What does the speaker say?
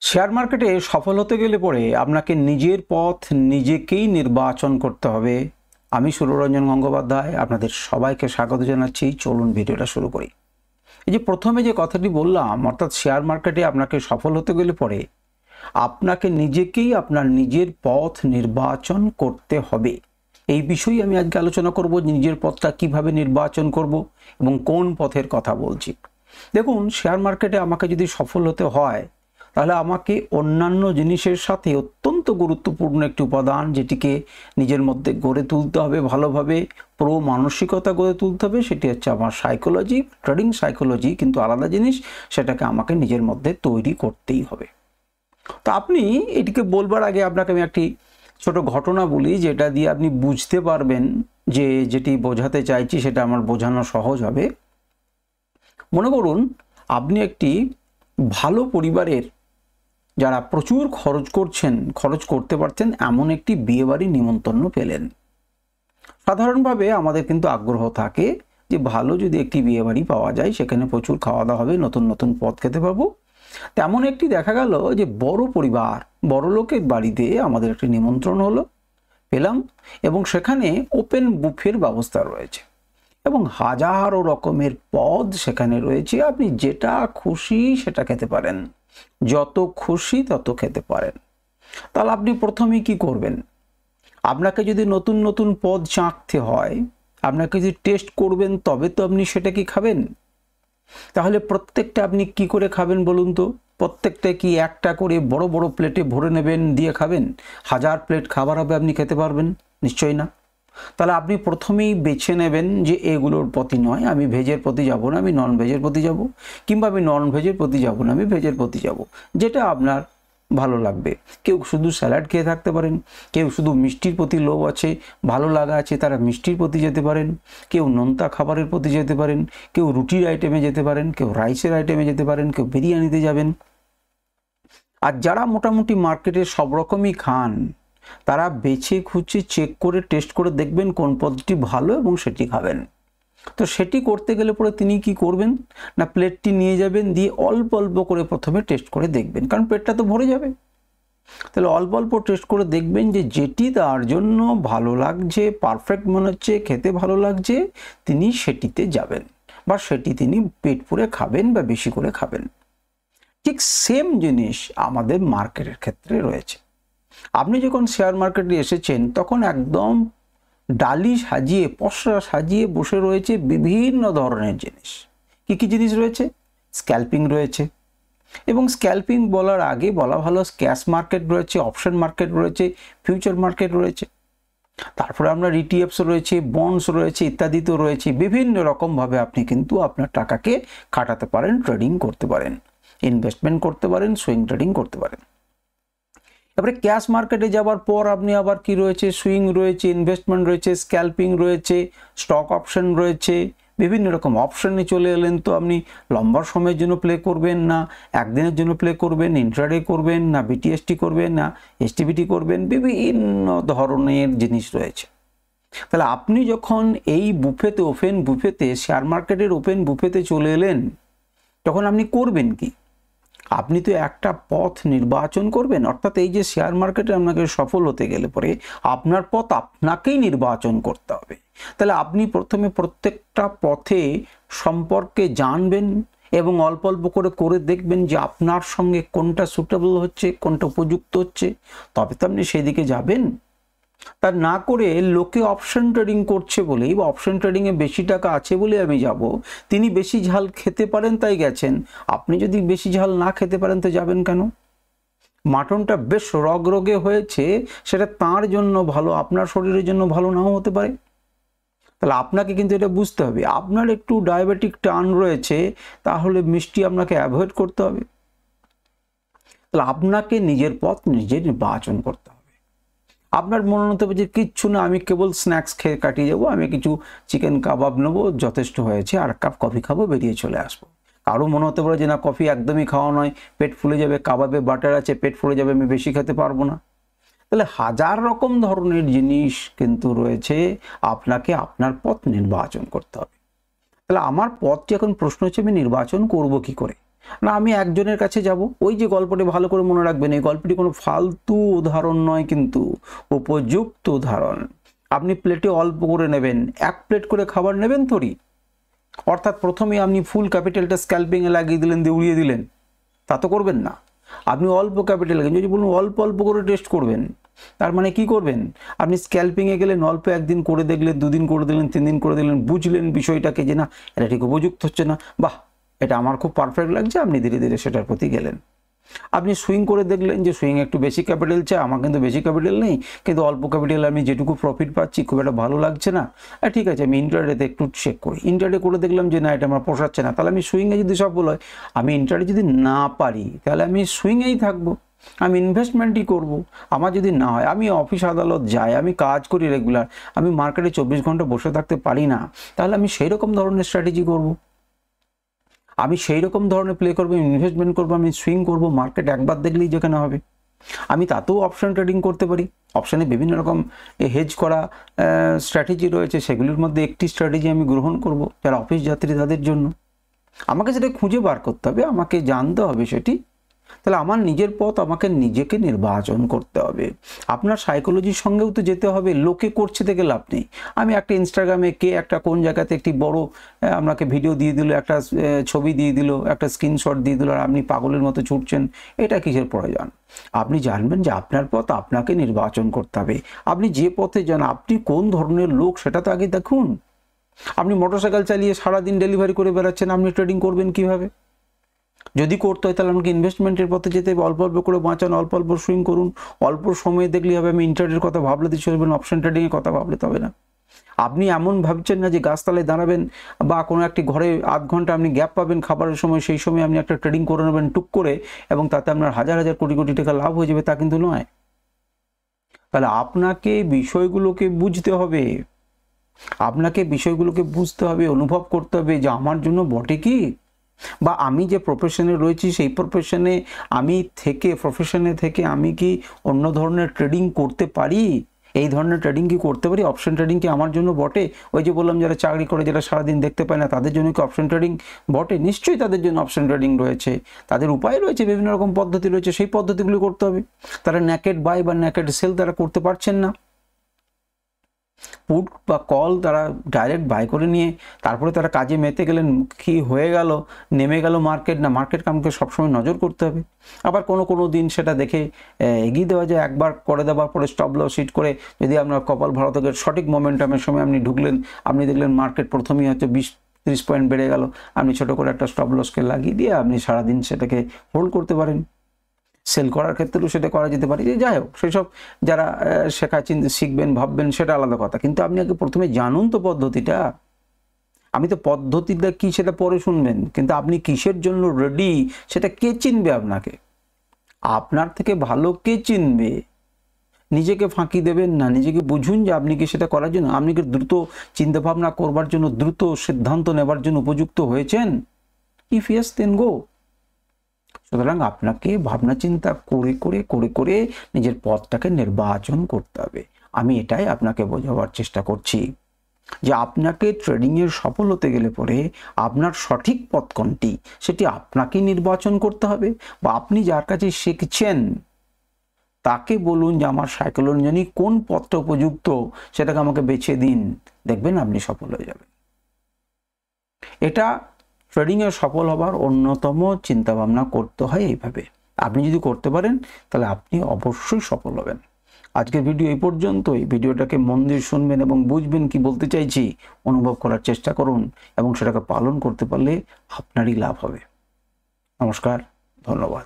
Share মার্কেটে সফল হতে গেলে পরে আপনাকে নিজের পথ নিজেকেই নির্বাচন করতে হবে। আমি সুররঞ্জন গঙ্গোপাধ্যায় আপনাদের সবাইকে স্বাগত জানাচ্ছি। চলুন ভিডিওটা শুরু করি। এই যে প্রথমে যে কথাটি বললাম, অর্থাৎ শেয়ার মার্কেটে আপনাকে সফল হতে গেলে পরে আপনাকে নিজেকেই আপনার নিজের পথ নির্বাচন করতে হবে। এই বিষয়ে আমি আজকে আলোচনা করব, নিজের পথটা কিভাবে নির্বাচন করব এবং কোন পথের কথা বলছি। দেখুন, শেয়ার মার্কেটে আমাকে যদি সফল হতে হয় তাহলে আমাকে অন্যান্য জিনিসের সাথে অত্যন্ত গুরুত্বপূর্ণ একটি উপাদান যেটিকে নিজের মধ্যে গড়ে তুলতে হবে, ভালোভাবে মানসিকতা গড়ে তুলতে হবে, সেটি হচ্ছে আমার সাইকোলজি। ট্রেডিং সাইকোলজি কিন্তু আলাদা জিনিস, সেটাকে আমাকে নিজের মধ্যে তৈরি করতেই হবে। তো আপনি এটিকে বলবার আগে আপনাকে আমি একটি ছোট ঘটনা বলি, যেটা দিয়ে আপনি বুঝতে পারবেন যে যেটি বোঝাতে চাইছি সেটা আমার বোঝানো সহজ হবে। মনে করুন আপনি একটি ভালো পরিবারের, যারা প্রচুর খরচ করতে পারছেন এমন একটি বিয়েবাড়ি নিমন্ত্রণ পেলেন। সাধারণভাবে আমাদের কিন্তু আগ্রহ থাকে যে ভালো যদি একটি বিয়েবাড়ি পাওয়া যায়, সেখানে প্রচুর খাওয়া দাওয়া হবে, নতুন নতুন পদ খেতে পাবো। তেমন একটি দেখা গেল যে বড় পরিবার, বড় লোকের বাড়িতে আমাদের একটি নিমন্ত্রণ পেলাম, এবং সেখানে ওপেন বুফের ব্যবস্থা রয়েছে এবং হাজারো রকমের পদ সেখানে রয়েছে। আপনি যেটা খুশি সেটা খেতে পারেন, যত খুশি তত খেতে পারেন। তাহলে আপনি প্রথমেই কি করবেন? আপনাকে যদি নতুন নতুন পদ চাখতে হয়, আপনাকে যদি টেস্ট করবেন, তবে তো আপনি সেটা কি খাবেন। তাহলে প্রত্যেকটা আপনি কি করে খাবেন বলুন তো? প্রত্যেকটা কি একটা করে বড় বড় প্লেটে ভরে নেবেন, দিয়ে খাবেন? 1000 প্লেট খাবার হবে, আপনি খেতে পারবেন? নিশ্চয়ই না। তাহলে আপনি প্রথমেই বেছে নেবেন যে এগুলোর প্রতি নয়, আমি ভেজের প্রতি যাব না, আমি নন ভেজের প্রতি যাব, কিংবা আমি নন ভেজের প্রতি যাব না, আমি ভেজের প্রতি যাব, যেটা আপনার ভালো লাগবে। কেউ শুধু স্যালাড খেয়ে থাকতে পারেন, কেউ শুধু মিষ্টির প্রতি লোভ আছে, ভালো লাগা আছে, তারা মিষ্টির প্রতি যেতে পারেন, কেউ নোনতা খাবারের প্রতি যেতে পারেন, কেউ রুটির আইটেমে যেতে পারেন, কেউ রাইসের আইটেমে যেতে পারেন, কেউ বিরিয়ানিতে যাবেন। আর যারা মোটামুটি মার্কেটে সব রকমই খান, তারা বেছে খুঁজে চেক করে টেস্ট করে দেখবেন কোন পদটি ভালো এবং সেটি খাবেন। তো সেটি করতে গেলে পরে তিনি কি করবেন না, প্লেটটি নিয়ে যাবেন, দিয়ে অল্প অল্প করে প্রথমে টেস্ট করে দেখবেন, কারণ পেটটা তো ভরে যাবে। তাহলে অল্প অল্প টেস্ট করে দেখবেন যে যেটি তার জন্য ভালো লাগছে, পারফেক্ট মনে হচ্ছে, খেতে ভালো লাগছে, তিনি সেটিতে যাবেন বা সেটি তিনি পেট পুরে খাবেন বা বেশি করে খাবেন। ঠিক সেম জিনিস আমাদের মার্কেটের ক্ষেত্রে রয়েছে। আপনি যখন শেয়ার মার্কেটে এসেছেন, তখন একদম ডালি সাজিয়ে, পসরা সাজিয়ে বসে রয়েছে বিভিন্ন ধরনের জিনিস। কি কি জিনিস রয়েছে? স্ক্যাল্পিং রয়েছে, এবং স্ক্যাল্পিং বলার আগে বলা ভালো, ক্যাশ মার্কেট রয়েছে, অপশন মার্কেট রয়েছে, ফিউচার মার্কেট রয়েছে, তারপরে আমরা ইটিএফস রয়েছে, বন্ডস রয়েছে, ইত্যাদি তো রয়েছে। বিভিন্ন রকমভাবে আপনি কিন্তু আপনার টাকাকে খাটাতে পারেন, ট্রেডিং করতে পারেন, ইনভেস্টমেন্ট করতে পারেন, সুইং ট্রেডিং করতে পারেন। এবারে ক্যাশ মার্কেটে যাবার পর আপনি আবার কি রয়েছে? সুইং রয়েছে, ইনভেস্টমেন্ট রয়েছে, স্ক্যাল্পিং রয়েছে, স্টক অপশন রয়েছে, বিভিন্ন রকম অপশনে চলে এলেন। তো আপনি লম্বা সময়ের জন্য প্লে করবেন, না একদিনের জন্য প্লে করবেন, ইন্ট্রাডে করবেন, না বিটিএসটি করবেন, না এসটিবিটি করবেন, বিভিন্ন ধরনের জিনিস রয়েছে। তাহলে আপনি যখন এই বুফেতে, ওপেন বুফেতে, শেয়ার মার্কেটের ওপেন বুফেতে চলে এলেন, তখন আপনি করবেন কি? আপনি তো একটা পথ নির্বাচন করবেন। অর্থাৎ এই যে শেয়ার মার্কেটে আপনাকে সফল হতে গেলে পরে আপনার পথ আপনাকেই নির্বাচন করতে হবে। তাহলে আপনি প্রথমে প্রত্যেকটা পথে সম্পর্কে জানবেন এবং অল্প অল্প করে দেখবেন যে আপনার সঙ্গে কোনটা সুটেবল হচ্ছে, কোনটা উপযুক্ত হচ্ছে, তবে তো আপনি সেদিকে যাবেন। তা না করে লোকে অপশন ট্রেডিং করছে বলেই বা অপশন ট্রেডিংয়ে বেশি টাকা আছে বলে আমি যাব, তিনি বেশি ঝাল খেতে পারেন তাই গেছেন। আপনি যদি বেশি ঝাল না খেতে পারেন তো যাবেন কেন? মাটনটা বেশ রগরগে হয়েছে, সেটা তার জন্য ভালো, আপনার শরীরের জন্য ভালো নাও হতে পারে। তাহলে আপনাকে কিন্তু এটা বুঝতে হবে। আপনার একটু ডায়াবেটিক টার্ন রয়েছে, তাহলে মিষ্টি আপনাকে অ্যাভয়েড করতে হবে। তাহলে আপনাকে নিজের পথ নিজে নির্বাচন করতে হবে। আপনার মনে হতে হবে যে কিচ্ছু না, আমি কেবল স্ন্যাক্স খেয়ে কাটিয়ে যাবো, আমি কিছু চিকেন কাবাব নেবো, যথেষ্ট হয়েছে, আর কাপ কফি খাবো, বেরিয়ে চলে আসবো। কারো মনে হতে পারে যে না, কফি একদমই খাওয়া নয়, পেট ফুলে যাবে, কাবাবে বাটার আছে, পেট ফুলে যাবে, আমি বেশি খেতে পারবো না। তাহলে হাজার রকম ধরনের জিনিস কিন্তু রয়েছে, আপনাকে আপনার পথ নির্বাচন করতে হবে। তাহলে আমার পথটি এখন প্রশ্ন হচ্ছে, আমি নির্বাচন করব কি করে? না আমি একজনের কাছে যাব। ওই যে গল্পটি ভালো করে মনে রাখবেন, এই গল্পটি কোনো ফালতু উদাহরণ নয়, কিন্তু উপযুক্ত উদাহরণ। আপনি প্লেটে অল্প করে নেবেন, 1 প্লেট করে খাবার নেবেন থরি, অর্থাৎ প্রথমে আপনি ফুল ক্যাপিটালটা স্ক্যাল্পিংয়ে লাগিয়ে দিলেন, দিয়ে উড়িয়ে দিলেন, তা তো করবেন না। আপনি অল্প ক্যাপিটাল লাগেন, যদি বলুন অল্প অল্প করে টেস্ট করবেন, তার মানে কি করবেন, আপনি স্ক্যাল্পিংয়ে গেলেন, অল্প 1 দিন করে দেখলেন, 2 দিন করে দিলেন, 3 দিন করে দিলেন, বুঝলেন বিষয়টাকে যে না এটা ঠিক উপযুক্ত হচ্ছে না, বাহ এটা আমার খুব পারফেক্ট লাগছে, আপনি ধীরে ধীরে সেটার প্রতি গেলেন। আপনি সুইং করে দেখলেন যে সুইং একটু বেশি ক্যাপিটাল চাই, আমার কিন্তু বেশি ক্যাপিটাল নেই, কিন্তু অল্প ক্যাপিটাল আমি যেটুকু প্রফিট পাচ্ছি খুব একটা ভালো লাগছে না, ঠিক আছে আমি ইন্টারডেতে একটু চেক করি। ইন্টারডে করে দেখলাম যে না এটা আমার পোষাচ্ছে না, তাহলে আমি সুইংয়ে যদি সফল হয়, আমি ইন্টারডে যদি না পারি তাহলে আমি সুইংয়েই থাকবো, আমি ইনভেস্টমেন্টই করব। আমার যদি না হয়, আমি অফিস আদালত যাই, আমি কাজ করি রেগুলার, আমি মার্কেটে 24 ঘন্টা বসে থাকতে পারি না, তাহলে আমি সেই রকম ধরনের স্ট্র্যাটেজি করব, আমি সেই রকম ধরনের প্লে করবো, ইনভেস্টমেন্ট করবো, আমি সুইং করব, মার্কেট একবার দেখলেই যেখানে হবে। আমি তাতেও অপশন ট্রেডিং করতে পারি। অপশানে বিভিন্ন রকম হেজ করা স্ট্র্যাটেজি রয়েছে, সেগুলির মধ্যে একটি স্ট্র্যাটেজি আমি গ্রহণ করব যারা অফিস যাত্রী তাদের জন্য। আমাকে সেটা খুঁজে বার করতে হবে, আমাকে জানতে হবে সেটি। তাহলে আমার নিজের পথ আমাকে নিজেকে নির্বাচন করতে হবে। আপনার সাইকোলজির সঙ্গেও তো যেতে হবে, লোকে করছে থেকে লাভ নেই। আমি একটা ইনস্টাগ্রামে কে একটা কোন জায়গাতে একটি বড় আপনাকে ভিডিও দিয়ে দিল, একটা ছবি দিয়ে দিল, একটা স্ক্রিনশট দিয়ে দিল, আর আপনি পাগলের মতো ছুটছেন, এটা কিসের প্রয়োজন? আপনি জানবেন যে আপনার পথ আপনাকে নির্বাচন করতে হবে। আপনি যে পথে যান, আপনি কোন ধরনের লোক সেটা তো আগে দেখুন। আপনি মোটরসাইকেল চালিয়ে সারাদিন ডেলিভারি করে বেড়াচ্ছেন, আপনি ট্রেডিং করবেন কিভাবে? যদি করতে হয় তাহলে আমাকে ইনভেস্টমেন্টের পথে যেতে হবে, অল্প অল্প করে বাঁচান, অল্প অল্প সুইং করুন, অল্প সময়ে দেখলেই হবে। আমি ইন্টারডের কথা ভাবলে তো চলবে না, অপশন ট্রেডিংয়ের কথা ভাবলে তো হবে না। আপনি এমন ভাবছেন না যে গাছতলায় দাঁড়াবেন বা কোনো একটি ঘরে 1/2 ঘন্টা আপনি গ্যাপ পাবেন খাবারের সময়, সেই সময় আপনি একটা ট্রেডিং করে নেবেন টুক করে, এবং তাতে আপনার হাজার হাজার কোটি কোটি টাকা লাভ হয়ে যাবে, তা কিন্তু নয়। তাহলে আপনাকে বিষয়গুলোকে বুঝতে হবে, আপনাকে বিষয়গুলোকে বুঝতে হবে, অনুভব করতে হবে যে আমার জন্য বটে কি, বা আমি যে প্রফেশনে রয়েছি সেই প্রফেশনে আমি কি অন্য ধরনের ট্রেডিং করতে পারি, এই ধরনের ট্রেডিং কি করতে পারি, অপশন ট্রেডিং কি আমার জন্য বটে? ওই যে বললাম যারা চাকরি করে, যারা সারাদিন দেখতে পায় না, তাদের জন্য কি অপশন ট্রেডিং বটে? নিশ্চয়ই তাদের জন্য অপশন ট্রেডিং রয়েছে, তাদের উপায় রয়েছে, বিভিন্ন রকম পদ্ধতি রয়েছে, সেই পদ্ধতিগুলি করতে হবে। তারা নেকেড বাই বা নেকেড সেল তারা করতে পারছেন না, পুট বা কল তারা ডাইরেক্ট বাই করে নিয়ে তারপরে তারা কাজে মেতে গেলেন, কি হয়ে গেল, নেমে গেল মার্কেট, না মার্কেট আমাকে সবসময় নজর করতে হবে। আবার কোনো দিন সেটা দেখে এগিয়ে দেওয়া যায়, একবার করে দেওয়ার পরে স্টপ লস হিট করে যদি আপনার কপাল ভালো থাকে, সঠিক মোমেন্টামের সময় আপনি ঢুকলেন, আপনি দেখলেন মার্কেট প্রথমেই হয়তো 20-30 পয়েন্ট বেড়ে গেল, আপনি ছোটো করে একটা স্টপ লসকে লাগিয়ে দিয়ে আপনি সারাদিন সেটাকে হোল্ড করতে পারেন। সেল করার ক্ষেত্রেও সেটা করা যেতে পারে। যাই হোক, সেসব যারা শিখবেন ভাববেন সেটা আলাদা কথা, কিন্তু আপনি আগে প্রথমে জানুন তো পদ্ধতিটা। আমি তো পদ্ধতিটা কি সেটা পরে শুনবেন, কিন্তু আপনি কিসের জন্য রেডি সেটা কে চিনবে? আপনাকে, আপনার থেকে ভালো কে চিনবে? নিজেকে ফাঁকি দেবেন না, নিজেকে বুঝুন যে আপনি কি সেটা করার জন্য, আপনি কি দ্রুত চিন্তাভাবনা করবার জন্য, দ্রুত সিদ্ধান্ত নেবার জন্য উপযুক্ত হয়েছেন? ইফ ইয়েস দেন গো। সুতরাং আপনাকে ভাবনা চিন্তা করে নিজের পথটাকে নির্বাচন করতে হবে। আমি এটাই আপনাকে বোঝাবার চেষ্টা করছি যে আপনাকে ট্রেডিংয়ের সফল হতে গেলে পরে আপনার সঠিক পথ কোনটি সেটি আপনাকেই নির্বাচন করতে হবে, বা আপনি যার কাছে শিখছেন তাকে বলুন যে আমার সাইকোলজি কোন পথটা উপযুক্ত, সেটাকে আমাকে বেছে দিন, দেখবেন আপনি সফল হয়ে যাবেন। এটা ট্রেডিংয়ে সফল হবার অন্যতম চিন্তাভাবনা করতে হয় এইভাবে। আপনি যদি করতে পারেন তাহলে আপনি অবশ্যই সফল হবেন। আজকের ভিডিও এই পর্যন্তই। ভিডিওটাকে মন দিয়ে শুনবেন এবং বুঝবেন কি বলতে চাইছি, অনুভব করার চেষ্টা করুন, এবং সেটাকে পালন করতে পারলে আপনারই লাভ হবে। নমস্কার, ধন্যবাদ।